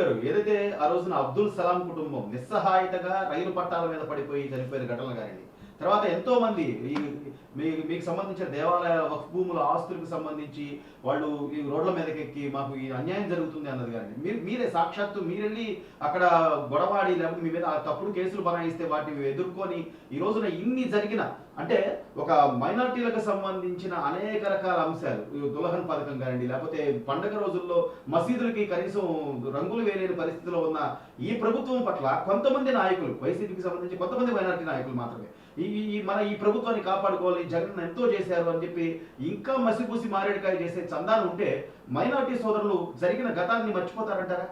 గారు, ఏదైతే ఆ రోజున అబ్దుల్ సలాం కుటుంబం నిస్సహాయతగా రైలు పట్టాల మీద పడిపోయి చనిపోయిన ఘటనలు కానివ్వండి, తర్వాత ఎంతో మంది ఈ మీకు సంబంధించిన దేవాలయాల వక్ఫ్ భూముల ఆస్తులకు సంబంధించి వాళ్ళు ఈ రోడ్ల మీదకి ఎక్కి మాకు ఈ అన్యాయం జరుగుతుంది అన్నది కానీ మీరే సాక్షాత్తు మీరెళ్ళి అక్కడ గొడవాడి లేకపోతే మీ మీద తప్పుడు కేసులు బనాయిస్తే వాటిని ఎదుర్కొని ఈ రోజున ఇన్ని జరిగిన అంటే ఒక మైనార్టీలకు సంబంధించిన అనేక రకాల అంశాలు, దులహన్ పథకం కానివ్వండి, లేకపోతే పండగ రోజుల్లో మసీదులకి కనీసం రంగులు వేయలేని పరిస్థితిలో ఉన్న ఈ ప్రభుత్వం పట్ల కొంతమంది నాయకులు, వైసీపీకి సంబంధించి కొంతమంది మైనార్టీ నాయకులు మాత్రమే ఈ ప్రభుత్వాన్ని కాపాడుకోవాలి, జగన్ ఎంతో చేశారు అని చెప్పి ఇంకా మసిపూసి మారేడుకాయ చేసే చందాలు ఉంటే మైనార్టీ సోదరులు జరిగిన గతాన్ని మర్చిపోతారంటారా?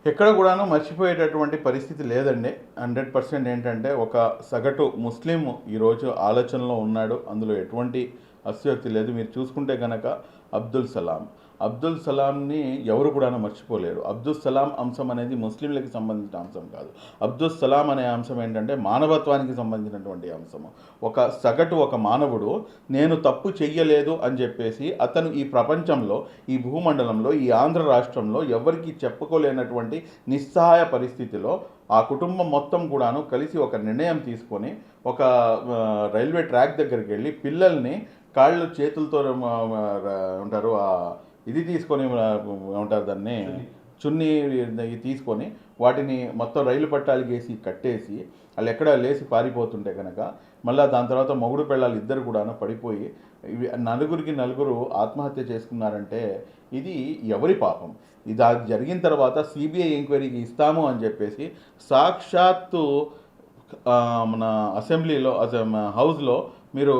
ఎక్కడ కూడాను మర్చిపోయేటటువంటి పరిస్థితి లేదండి. 100% ఏంటంటే ఒక సగటు ముస్లిం ఈరోజు ఆలోచనలో ఉన్నాడు, అందులో ఎటువంటి అస్యోక్తి లేదు. మీరు చూసుకుంటే కనుక అబ్దుల్ సలాంని ఎవరు కూడా మర్చిపోలేరు. అబ్దుల్ సలాం అంశం అనేది ముస్లింలకి సంబంధించిన అంశం కాదు. అబ్దుల్ సలాం అనే అంశం ఏంటంటే మానవత్వానికి సంబంధించినటువంటి అంశము. ఒక మానవుడు నేను తప్పు చెయ్యలేదు అని చెప్పేసి అతను ఈ ప్రపంచంలో, ఈ భూమండలంలో, ఈ ఆంధ్ర రాష్ట్రంలో ఎవరికి చెప్పుకోలేనటువంటి నిస్సహాయ పరిస్థితిలో ఆ కుటుంబం మొత్తం కూడాను కలిసి ఒక నిర్ణయం తీసుకొని ఒక రైల్వే ట్రాక్ దగ్గరికి వెళ్ళి పిల్లల్ని కాళ్ళు చేతులతో ఉంటారు ఇది తీసుకొని ఉంటారు, దాన్ని చున్నీ తీసుకొని వాటిని మొత్తం రైలు పట్టాలకి వేసి కట్టేసి వాళ్ళు ఎక్కడ లేచి పారిపోతుంటే కనుక మళ్ళీ దాని తర్వాత మొగుడు పెళ్ళాలు ఇద్దరు కూడా పడిపోయి నలుగురు ఆత్మహత్య చేసుకున్నారంటే ఇది ఎవరి పాపం? ఇది జరిగిన తర్వాత సిబిఐ ఎంక్వైరీకి ఇస్తాము అని చెప్పేసి సాక్షాత్తు మన అసెంబ్లీలో హౌస్లో మీరు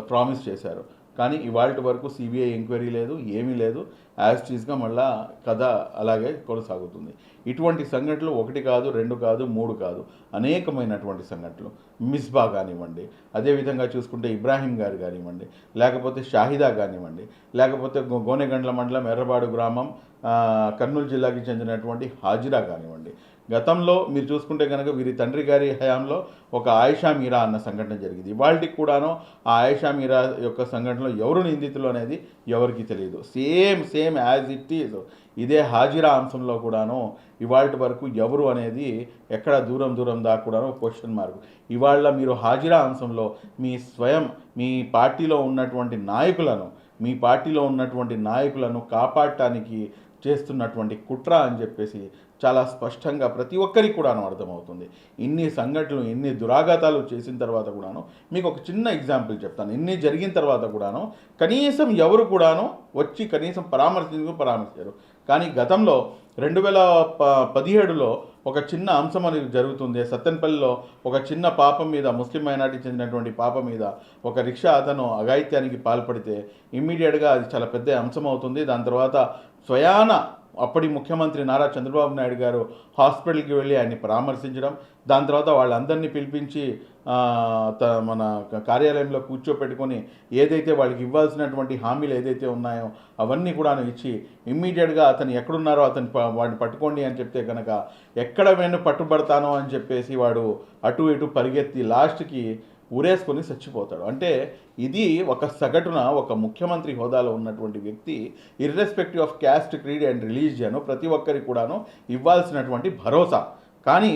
ప్రామిస్ చేశారు. కానీ ఇవాళ వరకు సిబిఐ ఎంక్వైరీ లేదు, ఏమీ లేదు. యాజ్ టీజ్గా మళ్ళా కథ అలాగే కొనసాగుతుంది. ఇటువంటి సంఘటనలు 1 కాదు, 2 కాదు, 3 కాదు, అనేకమైనటువంటి సంఘటనలు. మిస్బా కానివ్వండి, అదేవిధంగా చూసుకుంటే ఇబ్రాహీం గారు కానివ్వండి, లేకపోతే షాహిదా కానివ్వండి, లేకపోతే గోనెగండ్ల మండలం ఎర్రబాడు గ్రామం కర్నూలు జిల్లాకి చెందినటువంటి హాజిరా కానివ్వండి. గతంలో మీరు చూసుకుంటే కనుక వీరి తండ్రి గారి హయాంలో ఒక ఆయిషా మీరా అన్న సంఘటన జరిగింది. ఇవాళకి కూడాను ఆ ఆయిషా మీరా యొక్క సంఘటనలో ఎవరు నిందితులు అనేది ఎవరికి తెలియదు. సేమ్ యాజ్ ఇట్ ఈజ్ ఇదే హాజిరా అంశంలో కూడాను ఇవాళ వరకు ఎవరు అనేది ఎక్కడ దూరం దాకా కూడాను క్వశ్చన్ మార్క్. ఇవాళ మీరు హాజిరా అంశంలో మీ పార్టీలో ఉన్నటువంటి నాయకులను కాపాడటానికి చేస్తున్నటువంటి కుట్ర అని చెప్పేసి చాలా స్పష్టంగా ప్రతి ఒక్కరికి కూడాను అర్థమవుతుంది. ఇన్ని సంఘటనలు, ఇన్ని దురాఘాతాలు చేసిన తర్వాత కూడాను మీకు ఒక చిన్న ఎగ్జాంపుల్ చెప్తాను. ఇన్ని జరిగిన తర్వాత కూడాను కనీసం ఎవరు కూడాను వచ్చి కనీసం పరామర్శించారు. కానీ గతంలో 2017లో ఒక చిన్న అంశం అనేది జరుగుతుంది. సత్తెనపల్లిలో ఒక చిన్న పాప మీద, ముస్లిం మైనార్టీ చెందినటువంటి పాప మీద ఒక రిక్షా అతను అఘాయిత్యానికి పాల్పడితే ఇమ్మీడియట్గా అది చాలా పెద్ద అంశం అవుతుంది. దాని తర్వాత స్వయాన అప్పటి ముఖ్యమంత్రి నారా చంద్రబాబు నాయుడు గారు హాస్పిటల్కి వెళ్ళి ఆయన్ని పరామర్శించడం, దాని తర్వాత వాళ్ళందరినీ పిలిపించి మన కార్యాలయంలో కూర్చోపెట్టుకొని ఏదైతే వాళ్ళకి ఇవ్వాల్సినటువంటి హామీలు ఏదైతే ఉన్నాయో అవన్నీ కూడా ఇచ్చి ఇమ్మీడియట్గా అతను ఎక్కడున్నారో వాడిని పట్టుకోండి అని చెప్తే కనుక ఎక్కడ నేను పట్టుబడతానో అని చెప్పేసి వాడు అటు ఇటు పరిగెత్తి లాస్ట్కి ఊరేసుకొని చచ్చిపోతాడు. అంటే ఇది ఒక సగటున ఒక ముఖ్యమంత్రి హోదాలో ఉన్నటువంటి వ్యక్తి irrespective of caste, creed and religion ప్రతి ఒక్కరికి కూడాను ఇవ్వాల్సినటువంటి భరోసా. కానీ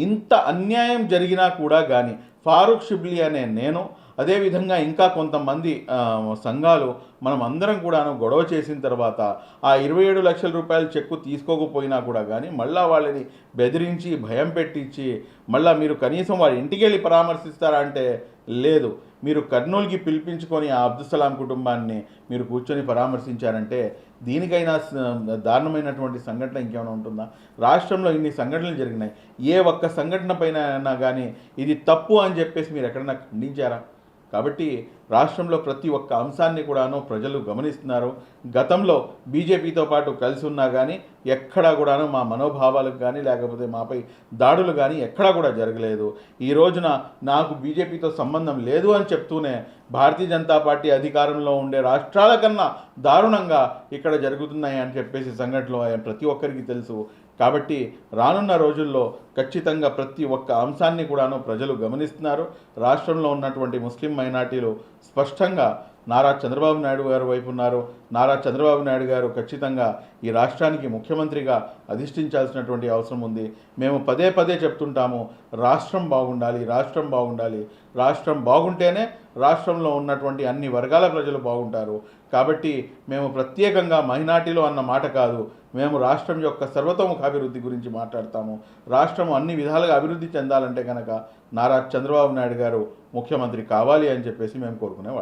ఇంత అన్యాయం జరిగినా కూడా కానీ ఫారూక్ షిబ్లీ అనే నేను, అదేవిధంగా ఇంకా కొంతమంది సంఘాలు మనం అందరం కూడాను గొడవ చేసిన తర్వాత ఆ 27 లక్షల రూపాయల చెక్కు తీసుకోకపోయినా కూడా కానీ మళ్ళీ వాళ్ళని బెదిరించి భయం పెట్టించి మళ్ళీ మీరు కనీసం వాళ్ళ ఇంటికి వెళ్ళి పరామర్శిస్తారా అంటే లేదు. మీరు కర్నూలుకి పిలిపించుకొని ఆ అబ్దుల్ సలాం కుటుంబాన్ని మీరు కూర్చొని పరామర్శించారంటే దీనికైనా దారుణమైనటువంటి సంఘటన ఇంకేమైనా ఉంటుందా? రాష్ట్రంలో ఇన్ని సంఘటనలు జరిగినాయి. ఏ ఒక్క సంఘటన పైన అయినా కానీ ఇది తప్పు అని చెప్పేసి మీరు ఎక్కడన్నా ఖండించారా? కాబట్టి రాష్ట్రంలో ప్రతి ఒక్క అంశాన్ని కూడాను ప్రజలు గమనిస్తున్నారు. గతంలో బీజేపీతో పాటు కలిసి ఉన్నా కానీ ఎక్కడా కూడాను మా మనోభావాలకు కానీ లేకపోతే మాపై దాడులు కానీ ఎక్కడా కూడా జరగలేదు. ఈ రోజున నాకు బీజేపీతో సంబంధం లేదు అని చెప్తూనే భారతీయ జనతా పార్టీ అధికారంలో ఉండే రాష్ట్రాల కన్నా దారుణంగా ఇక్కడ జరుగుతున్నాయి అని చెప్పేసి సంఘటనలు ప్రతి ఒక్కరికి తెలుసు. కాబట్టి రానున్న రోజుల్లో ఖచ్చితంగా ప్రతి ఒక్క అంశాన్ని కూడాను ప్రజలు గమనిస్తున్నారు. రాష్ట్రంలో ఉన్నటువంటి ముస్లిం మైనార్టీలు స్పష్టంగా నారా చంద్రబాబు నాయుడు గారు వైపు ఉన్నారు. నారా చంద్రబాబు నాయుడు గారు ఖచ్చితంగా ఈ రాష్ట్రానికి ముఖ్యమంత్రిగా అధిష్ఠించాల్సినటువంటి అవసరం ఉంది. మేము పదే పదే చెప్తుంటాము, రాష్ట్రం బాగుండాలి, రాష్ట్రం బాగుండాలి. రాష్ట్రం బాగుంటేనే రాష్ట్రంలో ఉన్నటువంటి అన్ని వర్గాల ప్రజలు బాగుంటారు. కాబట్టి మేము ప్రత్యేకంగా మైనార్టీలో అన్న మాట కాదు, మేము రాష్ట్రం యొక్క సర్వతోముఖాభివృద్ధి గురించి మాట్లాడతాము. రాష్ట్రం అన్ని విధాలుగా అభివృద్ధి చెందాలంటే కనుక నారా చంద్రబాబు నాయుడు గారు ముఖ్యమంత్రి కావాలి అని చెప్పేసి మేము కోరుకునేవాళ్ళం.